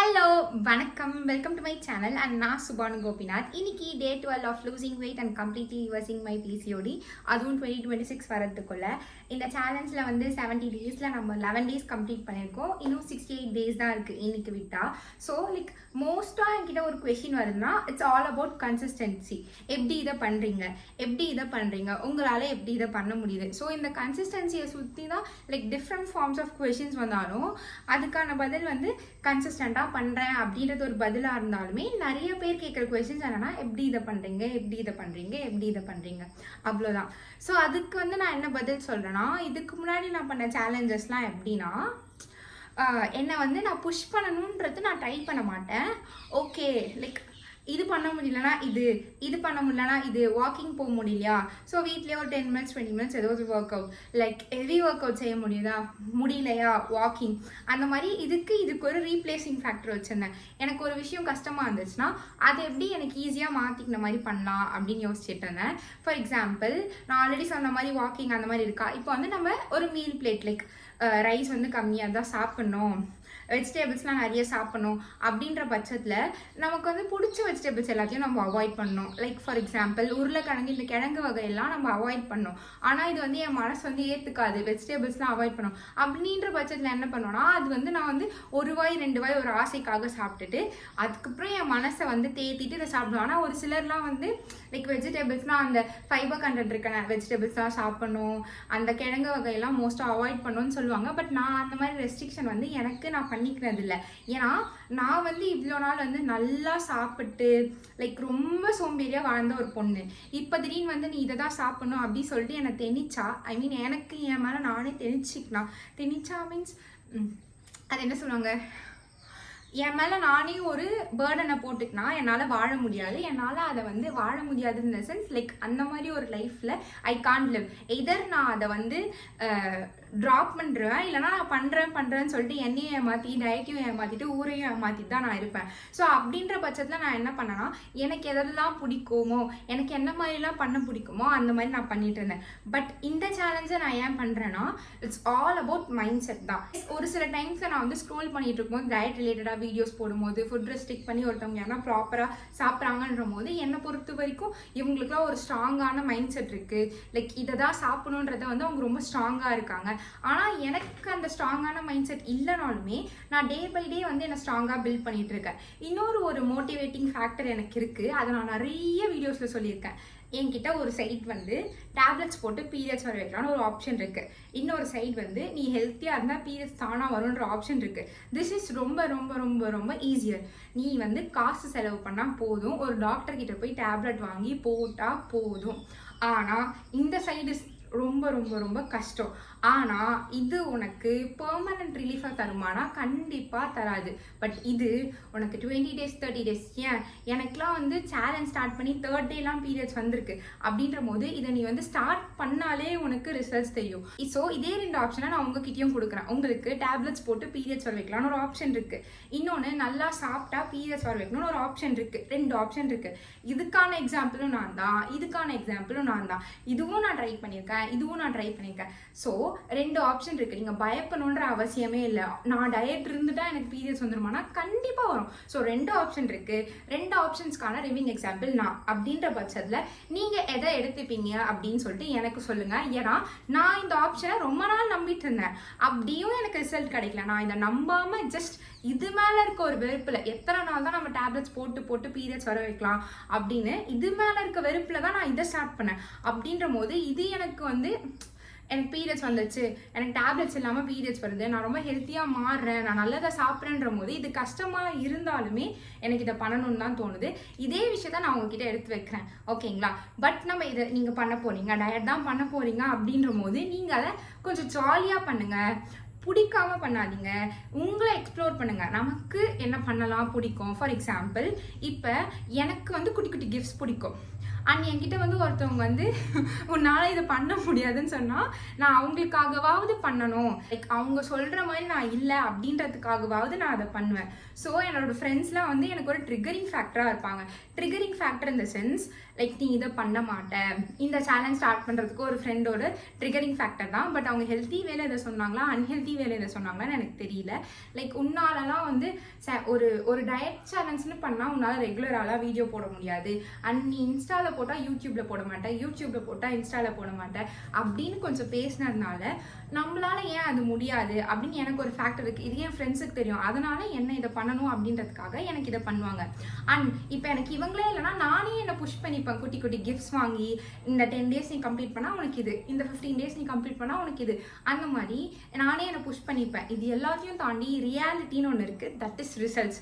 Hello வணக்கம் welcome to my channel and நான் சுபானு கோபிநாத். இன்னைக்கு day 12 of losing weight and completely reversing my PCOD, அதுவும் 2026 வரதுக்குள்ள. இந்த சேலஞ்சில் வந்து 70 டேஸில் நம்ம 11 டேஸ் கம்ப்ளீட் பண்ணியிருக்கோம். இன்னும் 68 டேஸ் தான் இருக்குது இன்னைக்கு விட்டா. ஸோ லைக் மோஸ்ட்டாக என்கிட்ட ஒரு கொஷின் வருதுன்னா இட்ஸ் ஆல் அபவுட் கன்சிஸ்டன்சி. எப்படி இதை பண்ணுறீங்க உங்களால் எப்படி இதை பண்ண முடியுது? ஸோ இந்த கன்சிஸ்டன்சியை சுற்றி தான் like different forms of questions வந்தாலும் அதுக்கான பதில் வந்து கன்சிஸ்டண்டாக பண்ணுறேன் அப்படின்றது ஒரு பதிலாக இருந்தாலுமே நிறைய பேர் கேட்குற கொஸ்டின்ஸ் என்னன்னா எப்படி இதை பண்ணுறீங்க அவ்வளோதான். ஸோ அதுக்கு வந்து நான் என்ன பதில் சொல்கிறேன்னா, இதுக்கு முன்னாடி நான் பண்ண சேலஞ்சஸ்லாம் எப்படின்னா, என்னை வந்து நான் புஷ் பண்ணணுன்றது நான் ட்ரை பண்ண மாட்டேன். ஓகே லைக் இது பண்ண முடியலனா இது பண்ண முடியலனா இது, வாக்கிங் போக முடியலையா, ஸோ வீட்லேயே ஒரு 10 minutes 20 minutes ஏதோ ஒரு work out, like heavy work out செய்ய முடியலையா வாக்கிங், அந்த மாதிரி இதுக்கு ஒரு ரீப்ளேசிங் ஃபேக்டர் வச்சுருந்தேன். எனக்கு ஒரு விஷயம் கஷ்டமாக இருந்துச்சுன்னா அதை எப்படி எனக்கு ஈஸியாக மாற்றிக்கிற மாதிரி பண்ணலாம் அப்படின்னு யோசிச்சுட்டு இருந்தேன். ஃபார் எக்ஸாம்பிள், நான் ஆல்ரெடி சொன்ன மாதிரி வாக்கிங் அந்த மாதிரி இருக்கா, இப்போ வந்து நம்ம ஒரு மீல் பிளேட் லைக் ரைஸ் வந்து கம்மியாக தான் சாப்பிட்ணும், வெஜிடபிள்ஸ்லாம் நிறைய சாப்பிடணும் அப்படின்ற பட்சத்தில் நமக்கு வந்து பிடிச்ச வெஜிடபிள்ஸ் எல்லாத்தையும் நம்ம அவாய்ட் பண்ணணும். லைக் ஃபார் எக்ஸாம்பிள் உருளைக்கிழங்கு, இந்த கிழங்கு வகையெல்லாம் நம்ம அவாய்ட் பண்ணோம். ஆனால் இது வந்து என் மனசு வந்து ஏற்றுக்காது, வெஜிடபிள்ஸ்லாம் அவாய்ட் பண்ணணும் அப்படின்ற பட்சத்தில் என்ன பண்ணோன்னா, அது வந்து நான் வந்து ஒரு வாய் 2 வாய் ஒரு ஆசைக்காக சாப்பிட்டுட்டு அதுக்கப்புறம் என் மனசை வந்து தேத்திட்டு இதை சாப்பிடுவோம். ஆனால் ஒரு சிலர்லாம் வந்து லைக் வெஜிடபிள்ஸ்னால் அந்த ஃபைபர் கண்டென்ட் இருக்க வெஜிடபிள்ஸ்லாம் சாப்பிடணும், அந்த கிழங்கு வகையெல்லாம் மோஸ்ட்டாக அவாய்ட் பண்ணணும்னு சொல்லுவாங்க. பட் நான் அந்த மாதிரி ரெஸ்ட்ரிக்ஷன் வந்து எனக்கு நான் பண்ணிக்கிறது இல்லை. ஏன்னா நான் வந்து இவ்வளோ நாள் வந்து நல்லா சாப்பிட்டு லைக் ரொம்ப சோம்பேறியாக வாழ்ந்த ஒரு பொண்ணு. இப்போ திடீர்னு வந்து நீ இதை தான் சாப்பிடணும் அப்படி சொல்லிட்டு என்னை திணிச்சா, ஐ மீன் எனக்கு என் மேலே நானே திணிச்சா மீன்ஸ் அது என்ன சொல்லுவாங்க, என் மேலே நானே ஒரு பேர்டனை போட்டுக்கினா என்னால் வாழ முடியாது. என்னால் அதை வந்து வாழ முடியாதுன்னு இந்த சென்ஸ் லைக் அந்த மாதிரி ஒரு லைஃப்பில் ஐ கான்ட் லிவ். எதர் நான் அதை வந்து ட்ராப் பண்ணுறேன், இல்லைனா நான் பண்ணுறேன்னு சொல்லிட்டு என்னையும் ஏமாற்றி டயட்டையும் ஏமாற்றிட்டு ஊரையும் ஏமாற்றிட்டு தான் நான் இருப்பேன். ஸோ அப்படின்ற பட்சத்தில் நான் என்ன பண்ணேன்னா, எனக்கு எதெல்லாம் பிடிக்குமோ, எனக்கு என்ன மாதிரிலாம் பண்ண பிடிக்குமோ அந்த மாதிரி நான் பண்ணிட்டு இருந்தேன். பட் இந்த சேலஞ்சை நான் ஏன் பண்ணுறேன்னா, it's all about mind set தான். ஒரு சில டைம்ஸில் நான் வந்து ஸ்க்ரோல் பண்ணிட்டு இருக்கும்போது டயட் ரிலேட்டடாக வீடியோஸ் போடும்போது ஃபுட் ரெஸ்ட்ரிக்ட் பண்ணி ஒருத்தவங்க யாரா ப்ராப்பராக சாப்பிட்றாங்கன்ற போது என்னை பொறுத்த வரைக்கும் இவங்களுக்குலாம் ஒரு ஸ்ட்ராங்கான மைண்ட் செட் இருக்குது, லைக் இதை தான் சாப்பிடணுன்றத வந்து அவங்க ரொம்ப ஸ்ட்ராங்காக இருக்காங்க. ஆனால் எனக்கு அந்த ஸ்ட்ராங்கான மைண்ட் செட் இல்லைனாலுமே நான் டே பை டே வந்து என்னை ஸ்ட்ராங்காக பில்ட் பண்ணிட்டு இருக்கேன். இன்னொரு ஒரு மோட்டிவேட்டிங் ஃபேக்டர் எனக்கு இருக்குது, அதை நான் நிறைய வீடியோஸில் சொல்லியிருக்கேன். என்கிட்ட ஒரு சைட் வந்து டேப்லெட்ஸ் போட்டு பீரியட்ஸ் வர வைக்கலான்னு ஒரு ஆப்ஷன் இருக்குது. இன்னொரு சைட் வந்து நீ ஹெல்த்தியாக இருந்தால் பீரியட்ஸ் தானாக வரும்ன்ற ஆப்ஷன் இருக்குது. திஸ் இஸ் ரொம்ப ரொம்ப ரொம்ப ரொம்ப ஈஸியர். நீ வந்து காசு செலவு பண்ணால் போதும், ஒரு டாக்டர்கிட்ட போய் டேப்லெட் வாங்கி போட்டால் போதும். ஆனால் இந்த சைடு ரொம்ப ரொம்ப ரொம்ப கஷ்டம். ஆனால் இது உனக்கு பெர்மனன்ட் ரிலீஃபாக தருமானா கண்டிப்பாக தராது. பட் இது உனக்கு 20 days 30 days, ஏன் எனக்குலாம் வந்து சேலஞ்ச் ஸ்டார்ட் பண்ணி 3rd டேலாம் பீரியட்ஸ் வந்திருக்கு அப்படின்ற போது இதை நீ வந்து ஸ்டார்ட் பண்ணாலே உனக்கு ரிசல்ட்ஸ் தெரியும். ஸோ இதே 2 ஆப்ஷனை நான் உங்ககிட்டயும் கொடுக்குறேன். உங்களுக்கு டேப்லெட்ஸ் போட்டு பீரியட்ஸ் வர வைக்கலாம்னு ஒரு ஆப்ஷன் இருக்குது. இன்னொன்று நல்லா சாப்பிட்டா பீரியட்ஸ் வர வைக்கணும்னு ஒரு ஆப்ஷன் இருக்குது. 2 ஆப்ஷன் இருக்குது. இதுக்கான எக்ஸாம்பிளும் நான் தான், இதுக்கான எக்ஸாம்பிளும் நான் தான். இதுவும் நான் ட்ரை பண்ணியிருக்கேன், இதுவும் நான் ட்ரை பண்ணியிருக்கேன். ஸோ 2 ஆப்ஷன் இருக்குது. நீங்கள் பயப்படணுன்ற அவசியமே இல்லை. நான் டயட் இருந்துட்டா எனக்கு பீரியட்ஸ் வந்துருமானா கண்டிப்பாக வரும். ஸோ 2 ஆப்ஷன் இருக்குது. 2 ஆப்ஷன்ஸ்க்கான ரிவிங் எக்ஸாம்பிள் நான். அப்படின்ற பட்சத்தில் நீங்கள் எதை எடுத்துப்பீங்க அப்படின்னு சொல்லிட்டு எனக்கு சொல்லுங்கள். ஏன்னா நான் இந்த ஆப்ஷனை ரொம்ப நாள் நம்பிட்டு இருந்தேன், அப்படியும் எனக்கு ரிசல்ட் கிடைக்கல. நான் இதை நம்பாமல் ஜஸ்ட் இது மேலே இருக்க ஒரு வெறுப்பில், எத்தனை நாள் தான் நம்ம டேப்லெட்ஸ் போட்டு பீரியட்ஸ் வர வைக்கலாம் அப்படின்னு இது மேலே இருக்க வெறுப்பில் தான் நான் இதை ஸ்டார்ட் பண்ணேன். அப்படின்ற போது இது எனக்கு வந்து எனக்கு பீரியட்ஸ் வந்துச்சு, எனக்கு டேப்லெட்ஸ் இல்லாமல் பீரியட்ஸ் வருது, நான் ரொம்ப ஹெல்த்தியாக மாறுறேன், நான் நல்லதாக சாப்பிட்றேன்ற போது இது கஷ்டமாக இருந்தாலுமே எனக்கு இதை பண்ணணும்னு தான் தோணுது. இதே விஷயத்த நான் உங்ககிட்ட எடுத்து வைக்கிறேன், ஓகேங்களா? பட் நம்ம இதை நீங்கள் பண்ண போகிறீங்க, டயட் தான் பண்ண போகிறீங்க அப்படின்ற போது நீங்கள் அதை கொஞ்சம் ஜாலியாக பண்ணுங்கள், பிடிக்காம பண்ணாதீங்க. உங்களை எக்ஸ்ப்ளோர் பண்ணுங்க. நமக்கு என்ன பண்ணலாம் பிடிக்கும். ஃபார் எக்ஸாம்பிள், இப்போ எனக்கு வந்து குட்டி குட்டி கிஃப்ட்ஸ் பிடிக்கும். அண்ட் என்கிட்ட வந்து ஒருத்தவங்க வந்து உன்னால் இதை பண்ண முடியாதுன்னு சொன்னால் நான் அவங்களுக்காகவாவது பண்ணணும், லைக் அவங்க சொல்கிற மாதிரி நான் இல்லை அப்படின்றதுக்காகவாவது நான் அதை பண்ணுவேன். ஸோ என்னோட ஃப்ரெண்ட்ஸ்லாம் வந்து எனக்கு ஒரு ட்ரிகரிங் ஃபேக்டராக இருப்பாங்க. ட்ரிகரிங் ஃபேக்டர் இந்த சென்ஸ் லைக் நீ இதை பண்ண மாட்டேன், இந்த சேலஞ்ச் ஸ்டார்ட் பண்ணுறதுக்கு ஒரு ஃப்ரெண்டோட ட்ரிகரிங் ஃபேக்டர் தான். பட் அவங்க ஹெல்த்தி வேலை இதை சொன்னாங்களா அன்ஹெல்த்தி வேலை இதை சொன்னாங்களான்னு எனக்கு தெரியல. லைக் உன்னாலலாம் வந்து ஒரு டயட் சேலஞ்சுன்னு பண்ணால் உன்னால் ரெகுலராலாம் வீடியோ போட முடியாது, அண்ட் நீ இன்ஸ்டாவில் போட்டால் யூடியூப்பில் போட மாட்டேன், யூடியூப்பில் போட்டால் இன்ஸ்டாவில் போட மாட்டேன் அப்படின்னு கொஞ்சம் பேசினதுனால நம்மளால ஏன் அது முடியாது அப்படின்னு எனக்கு ஒரு ஃபேக்டர் இருக்குது. இது என் ஃப்ரெண்ட்ஸுக்கு தெரியும், அதனால என்ன இதை பண்ணணும் அப்படின்றதுக்காக எனக்கு இதை பண்ணுவாங்க. அண்ட் இப்போ எனக்கு இவங்களே இல்லைனா நானே என்னை புஷ் பண்ணிப்பேன், குட்டி குட்டி கிஃப்ட்ஸ் வாங்கி இந்த 10 days நீ கம்ப்ளீட் பண்ணால் உனக்கு இது, இந்த 15 days நீ கம்ப்ளீட் பண்ணால் உனக்கு இது, அந்த மாதிரி நானே என்னை புஷ் பண்ணிப்பேன். இது எல்லாத்தையும் தாண்டி ரியாலிட்டின்னு ஒன்று இருக்குது, தட் இஸ் ரிசல்ட்ஸ்.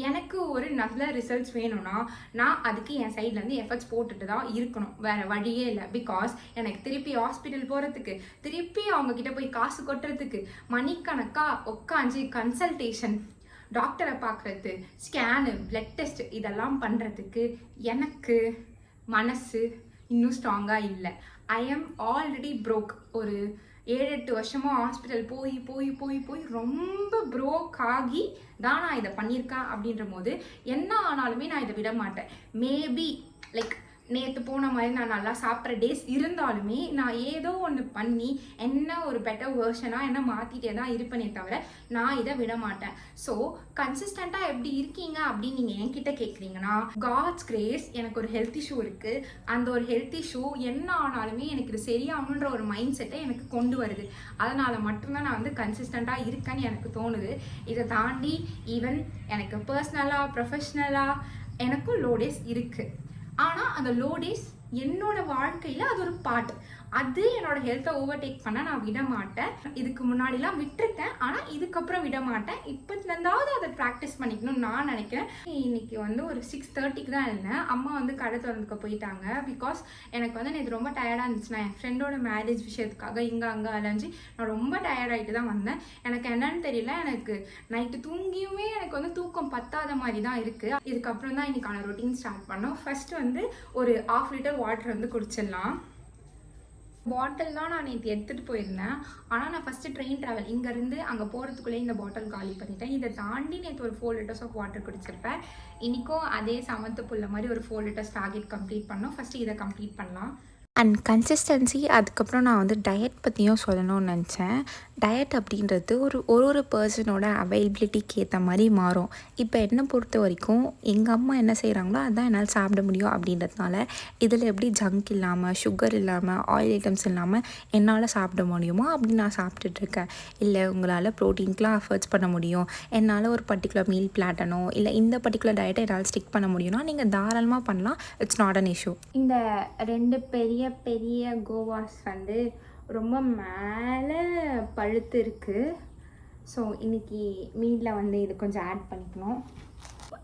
எனக்கு ஒரு நல்ல ரிசல்ட்ஸ் வேணும்னா நான் அதுக்கு என் சைட்லேருந்து எஃபர்ட்ஸ் போட்டுட்டு தான் இருக்கணும், வேறு வழியே இல்லை. பிகாஸ் எனக்கு திருப்பி ஹாஸ்பிட்டல் போகிறதுக்கு, திருப்பி அவங்கக்கிட்ட போய் காசு கொட்டுறதுக்கு, மணிக்கணக்காக உட்காந்து கன்சல்டேஷன், டாக்டரை பார்க்குறது, ஸ்கேனு, பிளட் டெஸ்ட் இதெல்லாம் பண்ணுறதுக்கு எனக்கு மனசு இன்னும் ஸ்ட்ராங்காக இல்லை. I am already broke. ஒரு 7-8 வருஷமாக ஹாஸ்பிட்டல் போய் போய் போய் போய் ரொம்ப ப்ரோக் ஆகி தான் நான் இதை பண்ணியிருக்கேன். அப்படின்ற போது என்ன ஆனாலுமே நான் இதை விட மாட்டேன். மேபி லைக் நேற்று போன மாதிரி நான் நல்லா சாப்பிட்ற டேஸ் இருந்தாலுமே நான் ஏதோ ஒன்று பண்ணி என்ன ஒரு பெட்டர் வேர்ஷனாக என்ன மாற்றிட்டே தான் இருப்பேனே தவிர நான் இதை விட மாட்டேன். ஸோ கன்சிஸ்டண்ட்டாக எப்படி இருக்கீங்க அப்படின்னு நீங்கள் என்கிட்ட கேட்குறீங்கன்னா, காட்ஸ் கிரேஸ் எனக்கு ஒரு ஹெல்த் இஷ்யூ இருக்குது. அந்த ஒரு ஹெல்த் இஷ்யூ என்ன ஆனாலுமே எனக்கு இது சரியாகணுன்ற ஒரு மைண்ட் செட்டை எனக்கு கொண்டு வருது. அதனால் மட்டும்தான் நான் வந்து கன்சிஸ்டண்ட்டாக இருக்கேன்னு எனக்கு தோணுது. இதை தாண்டி ஈவன் எனக்கு பர்சனலாக ப்ரொஃபஷ்னலாக எனக்கும் லோ டேஸ் இருக்குது. ஆனால் அந்த லோ டேஸ் என்னோட வாழ்க்கையில் அது ஒரு பார்ட். அது என்னோட ஹெல்த்தை ஓவர்டேக் பண்ண நான் விட மாட்டேன். இதுக்கு முன்னாடிலாம் விட்டுருக்கேன், ஆனால் இதுக்கப்புறம் விட மாட்டேன். இப்போதுலேருந்தாவது அதை ப்ராக்டிஸ் பண்ணிக்கணும்னு நான் நினைக்கிறேன். இன்னைக்கு வந்து ஒரு 6:30க்கு தான் இருந்தேன். அம்மா வந்து கடை திறந்துக்க போயிட்டாங்க. பிகாஸ் எனக்கு வந்து நேற்று ரொம்ப டயர்டாக இருந்துச்சு. நான் என் ஃப்ரெண்டோட மேரேஜ் விஷயத்துக்காக இங்கே அங்கே அலைஞ்சி நான் ரொம்ப டயர்டாகிட்டு தான் வந்தேன். எனக்கு என்னன்னு தெரியல, எனக்கு நைட்டு தூங்கியுமே எனக்கு வந்து தூக்கம் பத்தாத மாதிரி தான் இருக்குது. இதுக்கப்புறம் தான் இன்னைக்கான ரொட்டீன் ஸ்டார்ட் பண்ணோம். ஃபர்ஸ்ட் வந்து ஒரு 1/2 லிட்டர் வாட்டர் வந்து குடிச்சிடலாம். பாட்டில் தான் நான் நேற்று எடுத்துகிட்டு போயிருந்தேன். ஆனால் நான் ஃபஸ்ட்டு ட்ரெயின் ட்ராவல் இங்கேருந்து அங்கே போகிறதுக்குள்ளே இந்த பாட்டில் காலி பண்ணிட்டேன். இதை தாண்டி நேற்று ஒரு 4 liters ஆஃப் வாட்டர் குடிச்சிருப்பேன். இன்றைக்கும் அதே சமத்து புள்ள மாதிரி ஒரு 4 liters டார்கெட் கம்ப்ளீட் பண்ணோம். ஃபஸ்ட்டு இதை கம்ப்ளீட் பண்ணலாம். And consistency. அதுக்கப்புறம் நான் வந்து டயட் பற்றியும் சொல்லணும்னு நினச்சேன். டயட் அப்படின்றது ஒரு பர்சனோட அவைலபிலிட்டிக்கு ஏற்ற மாதிரி மாறும். இப்போ என்னை பொறுத்த வரைக்கும் எங்கள் அம்மா என்ன செய்கிறாங்களோ அதுதான் என்னால் சாப்பிட முடியும். அப்படின்றதுனால இதில் எப்படி ஜங்க் இல்லாமல், சுகர் இல்லாமல், ஆயில் ஐட்டம்ஸ் இல்லாமல் என்னால் சாப்பிட முடியுமோ அப்படி நான் சாப்பிட்டுட்ருக்கேன். இல்லை உங்களால் ப்ரோட்டீன்க்கெலாம் எஃபர்ட்ஸ் பண்ண முடியும், என்னால் ஒரு பர்டிகுலர் மீல் பிளாட்டனோ இல்லை இந்த பர்டிகுலர் டயட்டை என்னால் ஸ்டிக் பண்ண முடியும்னா நீங்கள் தாராளமாக பண்ணலாம். It's not an issue. இந்த 2 பெரிய கோவாஸ் வந்து ரொம்ப மேலே பழுத்து இருக்குது. ஸோ இன்றைக்கி மீலில் வந்து இது கொஞ்சம் ஆட் பண்ணிக்கணும்.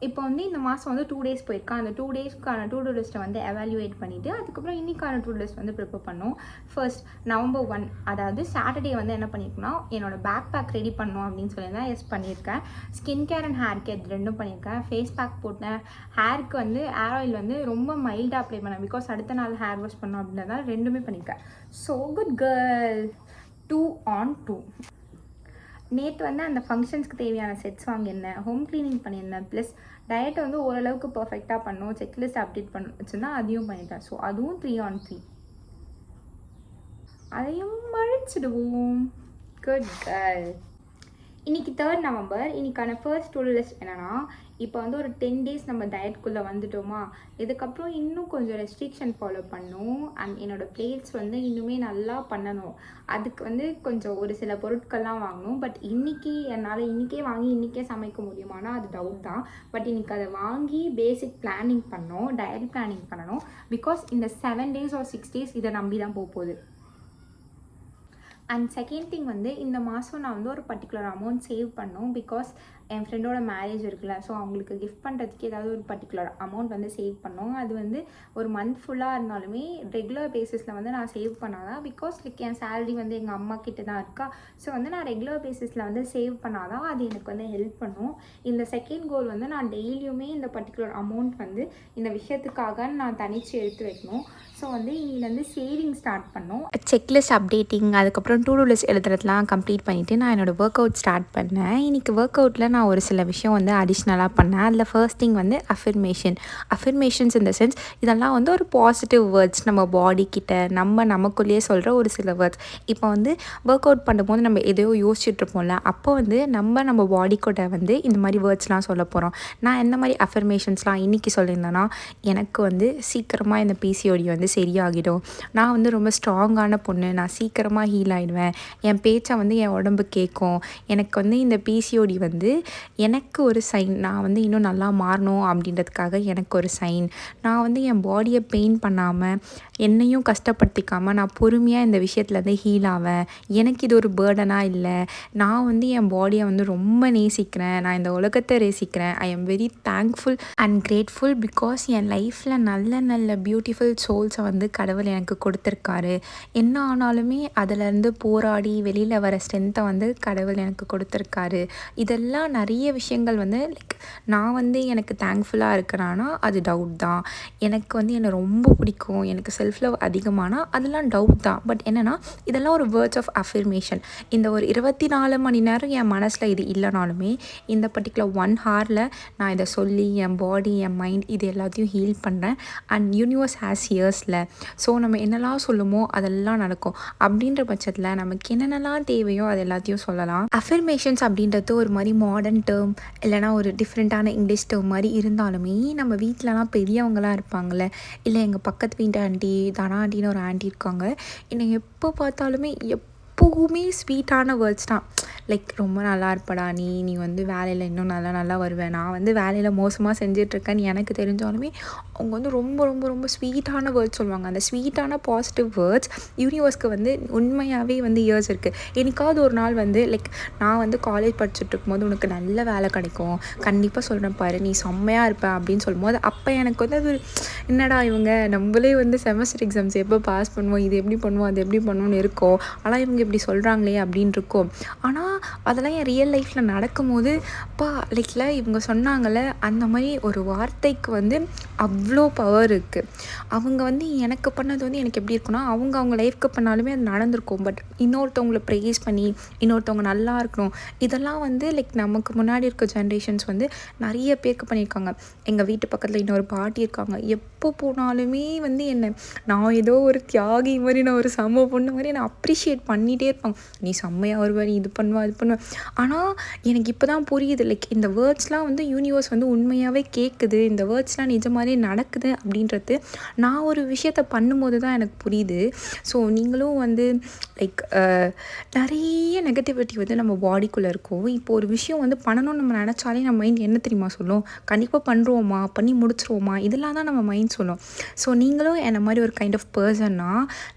இப்போ வந்து இந்த மாதம் வந்து 2 days போயிருக்கா. அந்த 2 daysக்கான டூ டூ லிஸ்ட்டை வந்து எவாலுவேட் பண்ணிவிட்டு அதுக்கப்புறம் இன்றைக்கான டூ லிஸ்ட் வந்து ப்ரிப்பேர் பண்ணோம். ஃபர்ஸ்ட் November 1 அதாவது சாட்டர்டே வந்து என்ன பண்ணியிருக்கேன்னா என்னோட பேக் பேக் ரெடி பண்ணணும் அப்படின்னு சொல்லியிருந்தேன். எஸ் பண்ணியிருக்கேன். Skin care and hair care ரெண்டும் பண்ணியிருக்கேன். ஃபேஸ் பேக் போட்டேன். ஹேருக்கு வந்து ஹேர் ஆயில் வந்து ரொம்ப மைல்டாக அப்ளை பண்ணேன். பிகாஸ் அடுத்த நாள் ஹேர் வாஷ் பண்ணோம் அப்படின்றதால ரெண்டுமே பண்ணியிருக்கேன். So good girl. 2 on 2. நேற்று வந்து அந்த ஃபங்க்ஷன்ஸ்க்கு தேவையான செட்ஸ் வாங்கியிருந்தேன், ஹோம் க்ளீனிங் பண்ணியிருந்தேன், ப்ளஸ் டயட்டை வந்து ஓரளவுக்கு பர்ஃபெக்டாக பண்ணோம், செக்லிஸ்ட் அப்டேட் பண்ண வச்சுருந்தா அதையும் பண்ணிட்டேன். ஸோ அதுவும் 3 on 3. அதையும் அழிச்சிடுவோம். Good girl. இன்றைக்கி 3rd November. இன்றைக்கான ஃபர்ஸ்ட் டூ லிஸ்ட் என்னென்னா, இப்போ வந்து ஒரு 10 days நம்ம டயட்குள்ளே வந்துட்டோமா, இதுக்கப்புறம் இன்னும் கொஞ்சம் ரெஸ்ட்ரிக்ஷன் ஃபாலோ பண்ணணும். அண்ட் என்னோடய பிளேட்ஸ் வந்து இன்னுமே நல்லா பண்ணணும். அதுக்கு வந்து கொஞ்சம் ஒரு சில பொருட்கள்லாம் வாங்கணும். பட் என்னால் இன்றைக்கே வாங்கி இன்றைக்கே சமைக்க முடியுமானா அது டவுட் தான். பட் இன்றைக்கி அதை வாங்கி பேசிக் பிளானிங் பண்ணோம், டயட் பிளானிங் பண்ணணும். பிகாஸ் இந்த 7 days or 6 days இதை நம்பி தான் போகுது. அண்ட் செகண்ட் திங் வந்து இந்த மாதம் நான் வந்து ஒரு பர்டிகுலர் அமௌண்ட் சேவ் பண்ணோம். பிகாஸ் என் ஃப்ரெண்டோட மேரேஜ் இருக்குல்ல, ஸோ அவங்களுக்கு கிஃப்ட் பண்ணுறதுக்கு ஏதாவது ஒரு பர்டிகுலர் அமௌண்ட் வந்து சேவ் பண்ணோம். அது வந்து ஒரு மந்த் ஃபுல்லாக இருந்தாலுமே ரெகுலர் பேசிஸில் வந்து நான் சேவ் பண்ணாதான், பிகாஸ் லைக் என் சேலரி வந்து எங்கள் அம்மா கிட்ட தான் இருக்கா. ஸோ வந்து நான் ரெகுலர் பேசிஸில் வந்து சேவ் பண்ணாதான் அது எனக்கு வந்து ஹெல்ப் பண்ணும். இந்த செகண்ட் கோல் வந்து நான் டெய்லியுமே இந்த பர்டிகுலர் அமௌண்ட் வந்து இந்த விஷயத்துக்காக நான் தனித்து எடுத்து வைக்கணும். ஸோ வந்து இன்னிலேருந்து சேவிங் ஸ்டார்ட் பண்ணோம். செக்லிஸ்ட் அப்டேட்டிங், அதுக்கப்புறம் டூ டூ லிஸ்ட் எழுதுறதுலாம் கம்ப்ளீட் பண்ணிவிட்டு நான் என்னோடய ஒர்க் அவுட் ஸ்டார்ட் பண்ணேன். இன்றைக்கி ஒர்க் அவுட்டில் நான் ஒரு சில விஷயம் வந்து அடிஷ்னலாக பண்ணேன். அதில் ஃபர்ஸ்ட் திங் வந்து அஃபர்மேஷன்ஸ் இந்த சென்ஸ் இதெல்லாம் வந்து ஒரு பாசிட்டிவ் வேர்ட்ஸ், நம்ம பாடி கிட்ட நமக்குள்ளேயே சொல்கிற ஒரு சில வேர்ட்ஸ். இப்போ வந்து ஒர்க் அவுட் பண்ணும்போது நம்ம எதையோ யோசிச்சுட்ருப்போம்ல, அப்போ வந்து நம்ம பாடி கூட வந்து இந்த மாதிரி வேர்ட்ஸ்லாம் சொல்ல போகிறோம். நான் என்ன மாதிரி அஃபர்மேஷன்ஸ்லாம் இன்றைக்கி சொல்லியிருந்தேன்னா, எனக்கு வந்து சீக்கிரமாக இந்த பிசிஓடி வந்து சரியாகிடும், நான் வந்து ரொம்ப ஸ்ட்ராங்கான பொண்ணு, நான் சீக்கிரமாக ஹீல் ஆகிடுவேன், என் பேச்சை வந்து என் உடம்பு கேட்கும், எனக்கு வந்து இந்த பிசிஓடி வந்து எனக்கு ஒரு சைன், நான் வந்து இன்னும் நல்லா மாறணும் அப்படின்றதுக்காக எனக்கு ஒரு சைன், நான் வந்து என் பாடியை பெயின் பண்ணாமல் என்னையும் கஷ்டப்படுத்திக்காமல் நான் பொறுமையாக இந்த விஷயத்தில் வந்து ஹீல் ஆவேன், எனக்கு இது ஒரு பேர்டனாக இல்லை, நான் வந்து என் பாடியை வந்து ரொம்ப நேசிக்கிறேன், நான் இந்த உலகத்தை நேசிக்கிறேன், I am very thankful and grateful because என் லைஃப்பில் நல்ல பியூட்டிஃபுல் சோல்ஸை வந்து கடவுள் எனக்கு கொடுத்துருக்காரு, என்ன ஆனாலுமே அதிலேருந்து போராடி வெளியில் வர ஸ்ட்ரென்த்தை வந்து கடவுள் எனக்கு கொடுத்துருக்காரு. இதெல்லாம் நிறைய விஷயங்கள் வந்து லைக் நான் வந்து எனக்கு தேங்க்ஃபுல்லாக இருக்கிறேன்னா அது டவுட் தான், எனக்கு வந்து என்னை ரொம்ப பிடிக்கும், எனக்கு செல்ஃப் லவ் அதிகமானால் அதெல்லாம் டவுட் தான். பட் என்னென்னா இதெல்லாம் ஒரு வேர்ட்ஸ் ஆஃப் அஃபர்மேஷன். இந்த ஒரு 24 மணி நேரம் என் மனசில் இது இல்லைனாலுமே இந்த பர்டிகுலர் 1 ஹாரில் நான் இதை சொல்லி என் பாடி என் மைண்ட் இது எல்லாத்தையும் ஹீல் பண்ணுறேன். அண்ட் யூனிவர்ஸ் ஹேஸ் இயர்ஸில், ஸோ நம்ம என்னெல்லாம் சொல்லுமோ அதெல்லாம் நடக்கும். அப்படின்ற பட்சத்தில் நமக்கு என்னென்னலாம் தேவையோ அது எல்லாத்தையும் சொல்லலாம். அஃபர்மேஷன்ஸ் அப்படின்றது ஒரு மாதிரி மாடர்ன் டேர்ம், இல்லைனா ஒரு டிஃப்ரெண்ட்டான இங்கிலீஷ் டேர்ம் மாதிரி இருந்தாலுமே நம்ம வீட்டிலலாம் பெரியவங்களாம் இருப்பாங்கள்ல, இல்லை எங்கள் பக்கத்து வீட்டு ஆண்டி தனா ஆண்டின்னு ஒரு ஆண்டி இருக்காங்க, என்னை எப்போ பார்த்தாலுமே எப்போவுமே ஸ்வீட்டான வேர்ட்ஸ் தான். லைக் ரொம்ப நல்லா இருப்படா நீ வந்து வேலையில் இன்னும் நல்லா வருவேன், நான் வந்து வேலையில் மோசமாக செஞ்சிட்ருக்கேன்னு எனக்கு தெரிஞ்சாலுமே அவங்க வந்து ரொம்ப ஸ்வீட்டான வேர்ட்ஸ் சொல்லுவாங்க. அந்த ஸ்வீட்டான பாசிட்டிவ் வேர்ட்ஸ் யூனிவர்ஸ்க்கு வந்து உண்மையாகவே வந்து இயர்ஸ் இருக்குது. என்னைக்காவது ஒரு நாள் வந்து லைக் நான் வந்து காலேஜ் படிச்சுட்டு இருக்கும்போது உனக்கு நல்ல வேலை கிடைக்கும், கண்டிப்பாக சொல்கிறேன் பாரு, நீ செம்மையாக இருப்ப அப்படின்னு சொல்லும்போது அப்போ எனக்கு வந்து அது என்னடா இவங்க நம்மளே வந்து செமஸ்டர் எக்ஸாம்ஸ் எப்போ பாஸ் பண்ணுவோம், இது எப்படி பண்ணுவோம் அது எப்படி பண்ணுவோன்னு இருக்கோம், ஆனால் இவங்க இப்படி சொல்கிறாங்களே அப்படின்னு இருக்கும். ஆனால் அதெல்லாம் என் ரியல் லைஃப்பில் நடக்கும்போது லைக்கில் இவங்க சொன்னாங்கள்ல, அந்த மாதிரி ஒரு வார்த்தைக்கு வந்து அவ்வளோ பவர் இருக்குது. அவங்க வந்து எனக்கு பண்ணது வந்து எனக்கு எப்படி இருக்குன்னா, அவங்க லைஃப்க்கு பண்ணாலுமே அது நடந்திருக்கும். பட் இன்னொருத்தவங்களை ப்ரேஸ் பண்ணி இன்னொருத்தவங்க நல்லா இருக்கணும், இதெல்லாம் வந்து லைக் நமக்கு முன்னாடி இருக்க ஜென்ரேஷன்ஸ் வந்து நிறைய பேருக்கு பண்ணியிருக்காங்க. எங்கள் வீட்டு பக்கத்தில் இன்னொரு பாட்டி இருக்காங்க, எப்போ போனாலுமே வந்து நான் ஏதோ ஒரு தியாகி மாதிரி, நான் ஒரு செம்ம பொண்ணு மாதிரி நான் அப்ரிஷியேட் பண்ணிகிட்டே இருப்பாங்க. நீ செம்மையாக வருவ, நீ இது பண்ணுவா அது பண்ணுவேன். ஆனால் எனக்கு இப்போ தான் புரியுது, லைக் இந்த வேர்ட்ஸ்லாம் வந்து யூனிவர்ஸ் வந்து உண்மையாகவே கேட்குது, இந்த வேர்ட்ஸ்லாம் நிஜமாதிரி நடக்குது அப்படின்றது நான் ஒரு விஷயத்தை பண்ணும்போது தான் எனக்கு புரியுது. ஸோ நீங்களும் வந்து லைக் நிறைய நெகட்டிவிட்டி வந்து நம்ம பாடிக்குள்ளே இருக்கும். இப்போ ஒரு விஷயம் வந்து பண்ணணும்னு நம்ம நினச்சாலே நம்ம மைண்ட் என்ன தெரியுமா சொல்லும், கண்டிப்பாக பண்ணுறோமா, பண்ணி முடிச்சிருவோமா, இதெல்லாம் தான் நம்ம மைண்ட் சொல்லும். ஸோ நீங்களும் என்ன மாதிரி ஒரு கைண்ட் ஆஃப் பர்சன்னா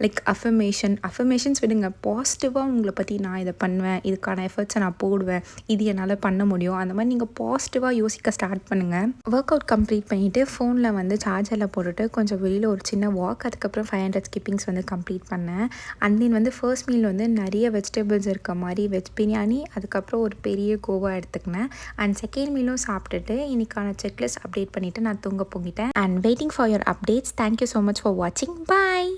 லைக் அஃபர்மேஷன்ஸ் விடுங்க, பாசிட்டிவாக உங்களை பற்றி நான் இதை பண்ணுவேன், இதுக்கான எஃபர்ட்ஸை நான் போடுவேன், இது என்னால் பண்ண முடியும், அந்த மாதிரி நீங்கள் பாசிட்டிவாக யோசிக்க ஸ்டார்ட் பண்ணுங்கள். ஒர்க் அவுட் கம்ப்ளீட் பண்ணிவிட்டு ஃபோனில் வந்து சார்ஜரில் போட்டுட்டு கொஞ்சம் வெளியில் ஒரு சின்ன வாக், அதுக்கப்புறம் 500 ஸ்கிப்பிங்ஸ் வந்து கம்ப்ளீட் பண்ணேன். அண்ட் தென் வந்து ஃபர்ஸ்ட் மீல் வந்து நிறைய வெஜிடபிள்ஸ் இருக்க மாதிரி வெஜ் பிரியாணி, அதுக்கப்புறம் ஒரு பெரிய கோவா எடுத்துக்கினேன். அண்ட் செகண்ட் மீலும் சாப்பிட்டுட்டு இன்றைக்கான செக்லிஸ்ட் அப்டேட் பண்ணிவிட்டு நான் தூங்க போங்கிட்டேன். And waiting for your updates. Thank you so much for வாட்சிங். பாய்.